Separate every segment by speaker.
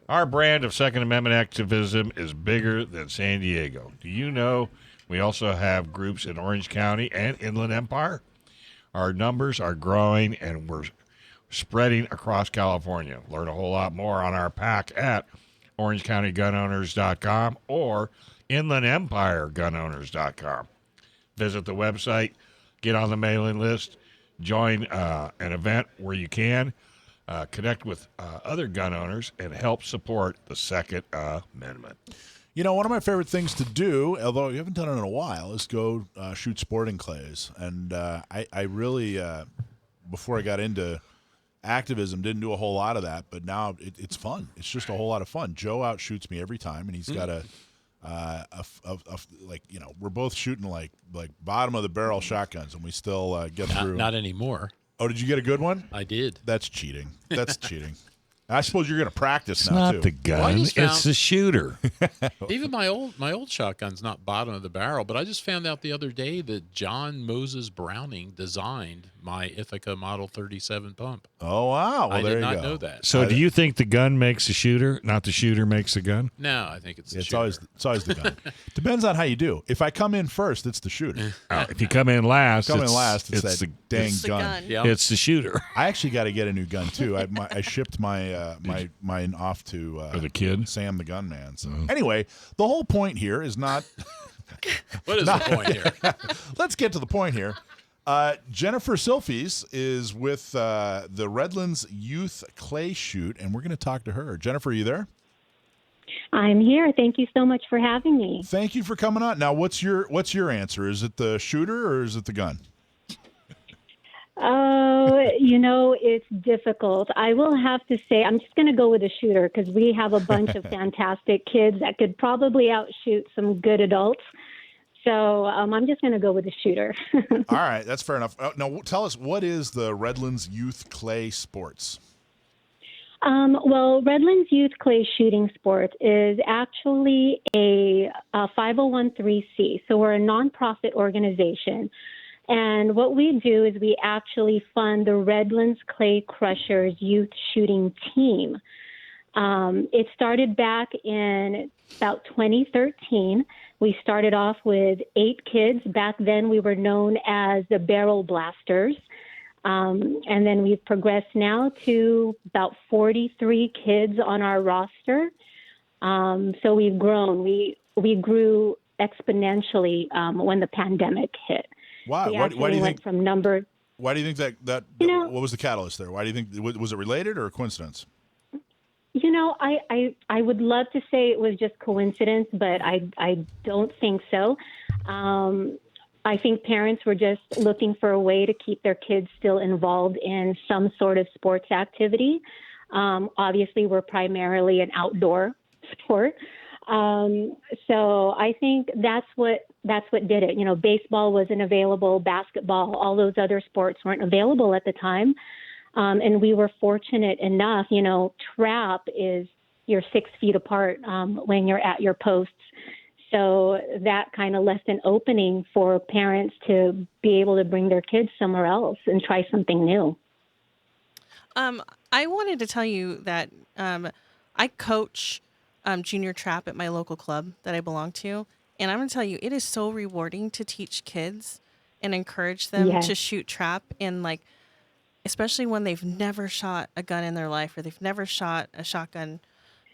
Speaker 1: Our brand of Second Amendment activism is bigger than San Diego. Do you know we also have groups in Orange County and Inland Empire? Our numbers are growing, and we're spreading across California. Learn a whole lot more on our pack at orangecountygunowners.com or inlandempiregunowners.com. Visit the website, get on the mailing list, join an event where you can, connect with other gun owners, and help support the Second Amendment.
Speaker 2: You know, one of my favorite things to do, although you haven't done it in a while, is go shoot sporting clays. And I really, before I got into activism, didn't do a whole lot of that, but now it's fun. It's just a whole lot of fun. Joe outshoots me every time, and he's got we're both shooting like bottom of the barrel shotguns, and we still get through.
Speaker 3: Not anymore.
Speaker 2: Oh, did you get a good one?
Speaker 3: I did.
Speaker 2: That's cheating. That's cheating. I suppose you're going to practice
Speaker 1: It's
Speaker 2: now,
Speaker 1: not
Speaker 2: too.
Speaker 1: the gun,
Speaker 3: Well,
Speaker 1: it's the shooter.
Speaker 3: Even my old shotgun's not bottom of the barrel, but I just found out the other day that John Moses Browning designed my Ithaca Model 37 pump.
Speaker 2: Oh, wow. Well,
Speaker 3: I
Speaker 2: there
Speaker 3: did
Speaker 2: you
Speaker 3: not
Speaker 2: go.
Speaker 3: know that.
Speaker 1: So do you think the gun makes the shooter, not the shooter makes the gun?
Speaker 3: No, I think it's the
Speaker 2: It's
Speaker 3: shooter.
Speaker 2: always the gun. Depends on how you do. If I come in first, it's the shooter.
Speaker 1: If you come in last,
Speaker 2: It's
Speaker 1: it's
Speaker 2: that
Speaker 1: the,
Speaker 2: dang
Speaker 4: It's the gun.
Speaker 3: Yeah.
Speaker 1: it's the shooter.
Speaker 2: I actually got to get a new gun too. I shipped mine off to
Speaker 1: For the kid?
Speaker 2: Sam the gunman. So anyway, the whole point here is not.
Speaker 3: What is the point here?
Speaker 2: Let's get to the point here. Jennifer Silfies is with the Redlands Youth Clay Shoot, and we're going to talk to her. Jennifer, are you there?
Speaker 5: I'm here. Thank you so much for having me.
Speaker 2: Thank you for coming on. Now, what's your answer? Is it the shooter or is it the gun?
Speaker 5: Oh, it's difficult. I will have to say I'm just going to go with a shooter because we have a bunch of fantastic kids that could probably outshoot some good adults. So I'm just going to go with the shooter.
Speaker 2: All right, that's fair enough. Now, tell us, what is the Redlands Youth Clay Sports?
Speaker 5: Well, Redlands Youth Clay Shooting Sports is actually a 501(c)(3). So we're a nonprofit organization. And what we do is we actually fund the Redlands Clay Crushers youth shooting team. It started back in about 2013. We started off with 8 kids. Back then we were known as the Barrel Blasters. And then we've progressed now to about 43 kids on our roster. So we've grown. We grew exponentially when the pandemic hit.
Speaker 2: Why?
Speaker 5: We
Speaker 2: Why do you think?
Speaker 5: from number?
Speaker 2: Why do you think that what was the catalyst there? Why do you think was it related or a coincidence?
Speaker 5: I would love to say it was just coincidence, but I don't think so. I think parents were just looking for a way to keep their kids still involved in some sort of sports activity. Obviously, we're primarily an outdoor sport. So I think that's what did it. Baseball wasn't available, basketball, all those other sports weren't available at the time. And we were fortunate enough, trap is you're 6 feet apart when you're at your posts. So that kind of left an opening for parents to be able to bring their kids somewhere else and try something new.
Speaker 4: I wanted to tell you that I coach junior trap at my local club that I belong to. And I'm going to tell you, it is so rewarding to teach kids and encourage them to shoot trap. And especially when they've never shot a gun in their life or they've never shot a shotgun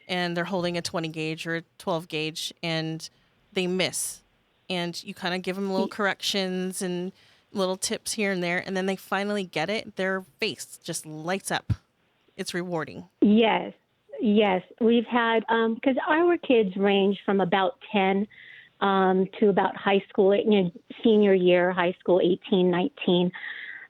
Speaker 4: and they're holding a 20 gauge or a 12 gauge and they miss. And you kind of give them little corrections and little tips here and there. And then they finally get it. Their face just lights up. It's rewarding.
Speaker 5: Yes. We've had, because our kids range from about 10 to about high school, senior year, high school, 18, 19.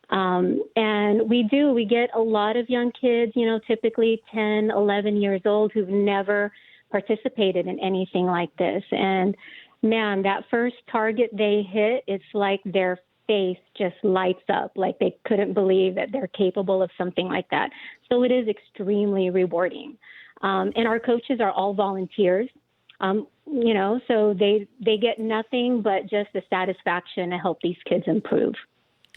Speaker 5: And we get a lot of young kids, typically 10, 11 years old who've never participated in anything like this. And man, that first target they hit, it's like their face just lights up, like they couldn't believe that they're capable of something like that. So it is extremely rewarding. And our coaches are all volunteers, so they get nothing but just the satisfaction to help these kids improve.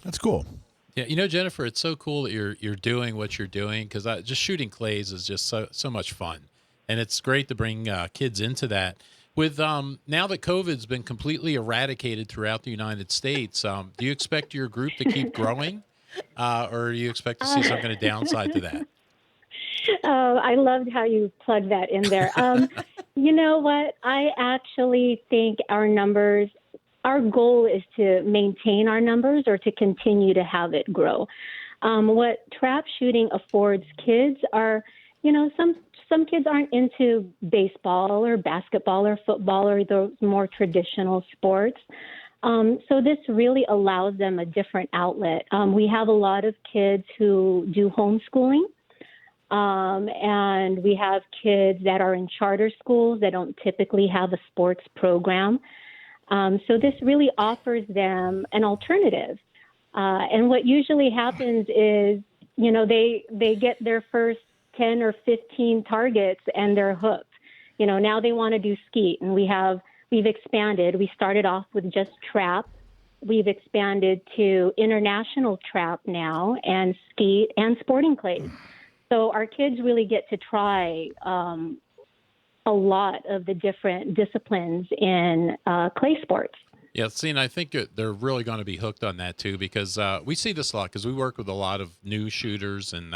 Speaker 2: That's cool.
Speaker 3: Yeah, Jennifer, it's so cool that you're doing what you're doing because just shooting clays is just so much fun. and it's great to bring kids into that. With now that COVID's been completely eradicated throughout the United States, do you expect your group to keep growing, or do you expect to see some kind of downside to that?
Speaker 5: Oh, I loved how you plugged that in there. You know what? I actually think our goal is to maintain our numbers or to continue to have it grow. What trap shooting affords kids are, some kids aren't into baseball or basketball or football or those more traditional sports. So this really allows them a different outlet. We have a lot of kids who do homeschooling. And we have kids that are in charter schools that don't typically have a sports program. So this really offers them an alternative. And what usually happens is, they get their first 10 or 15 targets and they're hooked. Now they want to do skeet, and we've expanded. We started off with just trap. We've expanded to international trap now, and skeet and sporting clays. So our kids really get to try a lot of the different disciplines in clay sports.
Speaker 3: Yeah, see, and I think they're really going to be hooked on that too, because we see this a lot because we work with a lot of new shooters and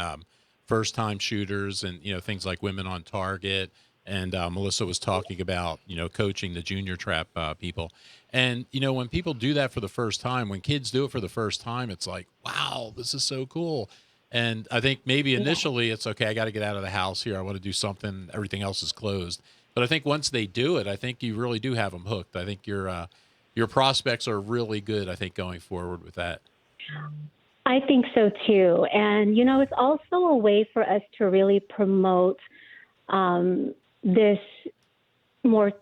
Speaker 3: first-time shooters, and things like Women on Target. And Melissa was talking about coaching the junior trap people, and when people do that for the first time, when kids do it for the first time, it's like, wow, this is so cool. And I think maybe initially it's okay, I got to get out of the house here. I want to do something. Everything else is closed. But I think once they do it, I think you really do have them hooked. I think your prospects are really good, I think, going forward with that.
Speaker 5: I think so, too. And, it's also a way for us to really promote this more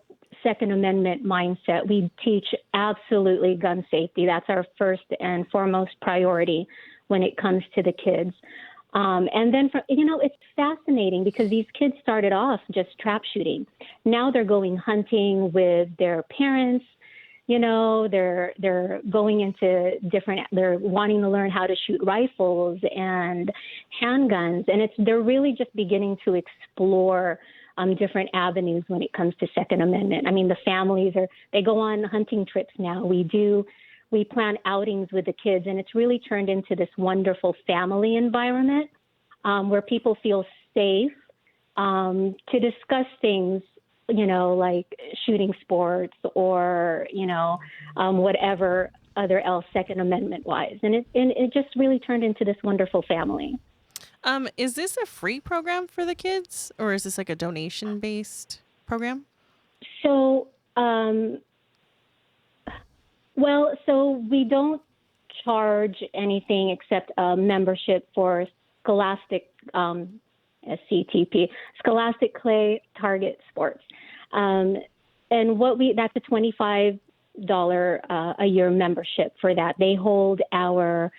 Speaker 5: Second Amendment mindset. We teach absolutely gun safety. That's our first and foremost priority when it comes to the kids. And then, it's fascinating because these kids started off just trap shooting. Now they're going hunting with their parents. They're going into they're wanting to learn how to shoot rifles and handguns. And they're really just beginning to explore different avenues when it comes to Second Amendment. I mean, the families they go on hunting trips now. We plan outings with the kids, and it's really turned into this wonderful family environment where people feel safe to discuss things, like shooting sports or, whatever other else Second Amendment wise. And it just really turned into this wonderful family.
Speaker 4: Is this a free program for the kids, or is this like a donation-based program?
Speaker 5: So, so we don't charge anything except a membership for Scholastic SCTP, Scholastic Clay Target Sports. And that's a $25 a year membership for that. They hold our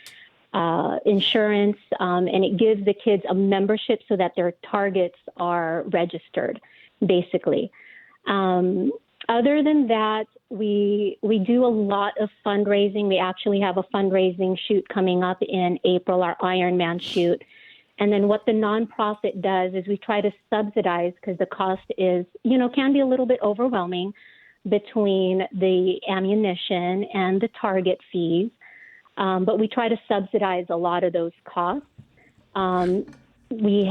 Speaker 5: insurance, and it gives the kids a membership so that their targets are registered, basically. Other than that, we do a lot of fundraising. We actually have a fundraising shoot coming up in April, our Ironman shoot. And then what the nonprofit does is we try to subsidize, because the cost is, can be a little bit overwhelming between the ammunition and the target fees. But we try to subsidize a lot of those costs. We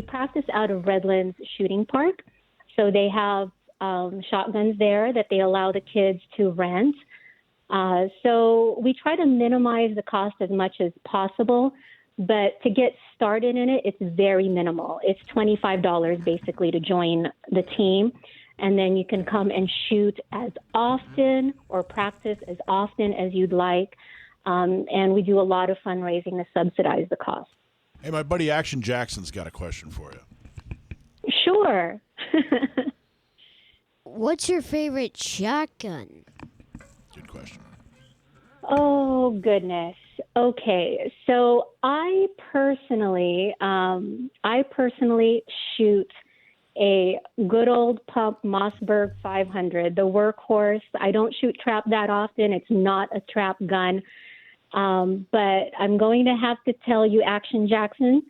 Speaker 5: practice out of Redlands Shooting Park. So they have shotguns there that they allow the kids to rent. So we try to minimize the cost as much as possible, but to get started in it, it's very minimal. It's $25 basically to join the team. And then you can come and shoot as often or practice as often as you'd like. And we do a lot of fundraising to subsidize the cost.
Speaker 2: Hey, my buddy Action Jackson's got a question for you.
Speaker 5: Sure.
Speaker 6: What's your favorite shotgun?
Speaker 2: Good question.
Speaker 5: Oh, goodness. Okay. So I personally shoot a good old pump Mossberg 500, the workhorse. I don't shoot trap that often. It's not a trap gun. But I'm going to have to tell you, Action Jackson,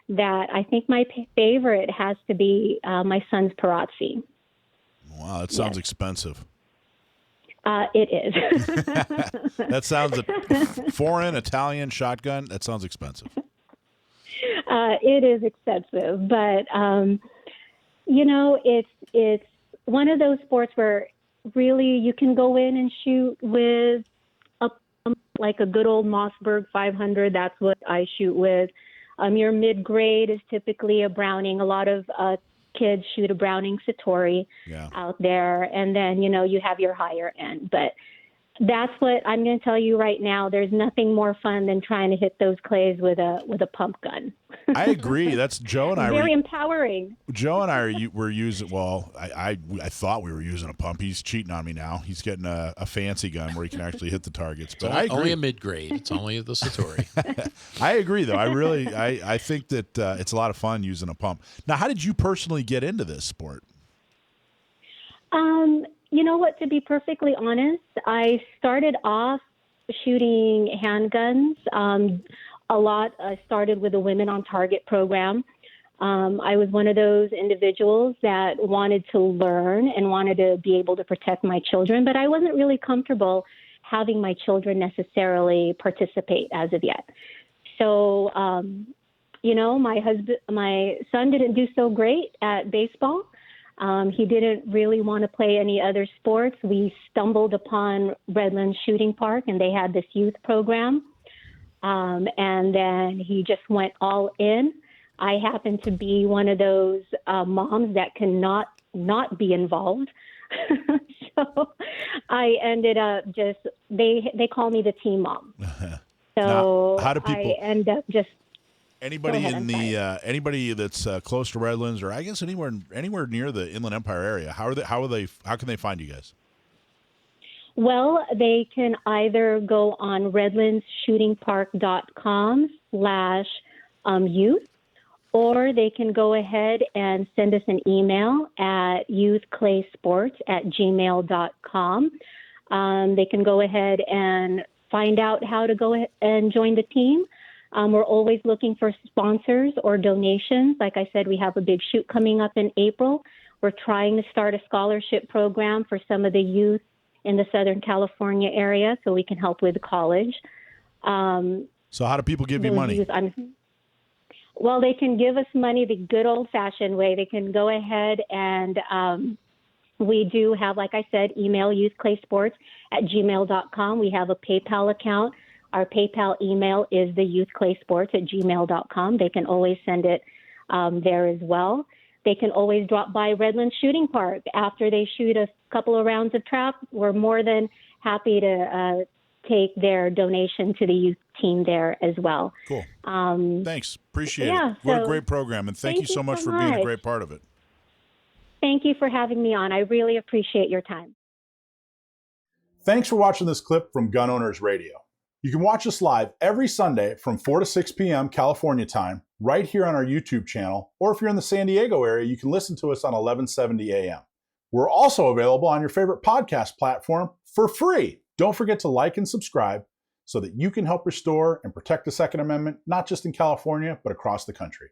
Speaker 5: that I think my favorite has to be my son's Perazzi.
Speaker 2: Wow, that sounds expensive.
Speaker 5: It is.
Speaker 2: That sounds foreign Italian shotgun. That sounds expensive.
Speaker 5: It is expensive, but it's one of those sports where really you can go in and shoot with like a good old Mossberg 500. That's what I shoot with. Your mid-grade is typically a Browning. A lot of kids shoot a Browning Satori out there, and then you have your higher end. But that's what I'm going to tell you right now. There's nothing more fun than trying to hit those clays with a pump gun.
Speaker 2: I agree. That's Joe and I.
Speaker 5: Very empowering.
Speaker 2: Joe and I were using. Well, I thought we were using a pump. He's cheating on me now. He's getting a fancy gun where he can actually hit the targets. But I agree.
Speaker 3: Only a mid grade. It's only the Satori.
Speaker 2: I agree, though. I think that it's a lot of fun using a pump. Now, how did you personally get into this sport?
Speaker 5: You know what, to be perfectly honest, I started off shooting handguns. I started with the Women on Target program. I was one of those individuals that wanted to learn and wanted to be able to protect my children, but I wasn't really comfortable having my children necessarily participate as of yet. So, my son didn't do so great at baseball. He didn't really want to play any other sports. We stumbled upon Redlands Shooting Park, and they had this youth program. And then he just went all in. I happened to be one of those moms that cannot not be involved. So I ended up they call me the team mom. So
Speaker 2: now, how do people,
Speaker 5: I end up just
Speaker 2: anybody anybody that's close to Redlands, or I guess anywhere near the Inland Empire area, how can they find you guys?
Speaker 5: Well, they can either go on redlandsshootingpark.com/youth, or they can go ahead and send us an email at youthclaysports@gmail.com. They can go ahead and find out how to go ahead and join the team. We're always looking for sponsors or donations. Like I said, we have a big shoot coming up in April. We're trying to start a scholarship program for some of the youth in the Southern California area so we can help with college.
Speaker 2: So how do people give you money?
Speaker 5: Well, they can give us money the good old-fashioned way. They can go ahead and we do have, like I said, email youthclaysports@gmail.com. We have a PayPal account. Our PayPal email is the youthclaysports@gmail.com. They can always send it there as well. They can always drop by Redlands Shooting Park after they shoot a couple of rounds of trap. We're more than happy to take their donation to the youth team there as well.
Speaker 2: Cool. Thanks. Appreciate it. What a great program, and thank you so much for being a great part of it.
Speaker 5: Thank you for having me on. I really appreciate your time.
Speaker 2: Thanks for watching this clip from Gun Owners Radio. You can watch us live every Sunday from 4 to 6 p.m. California time, right here on our YouTube channel, or if you're in the San Diego area, you can listen to us on 1170 a.m. We're also available on your favorite podcast platform for free. Don't forget to like and subscribe so that you can help restore and protect the Second Amendment, not just in California, but across the country.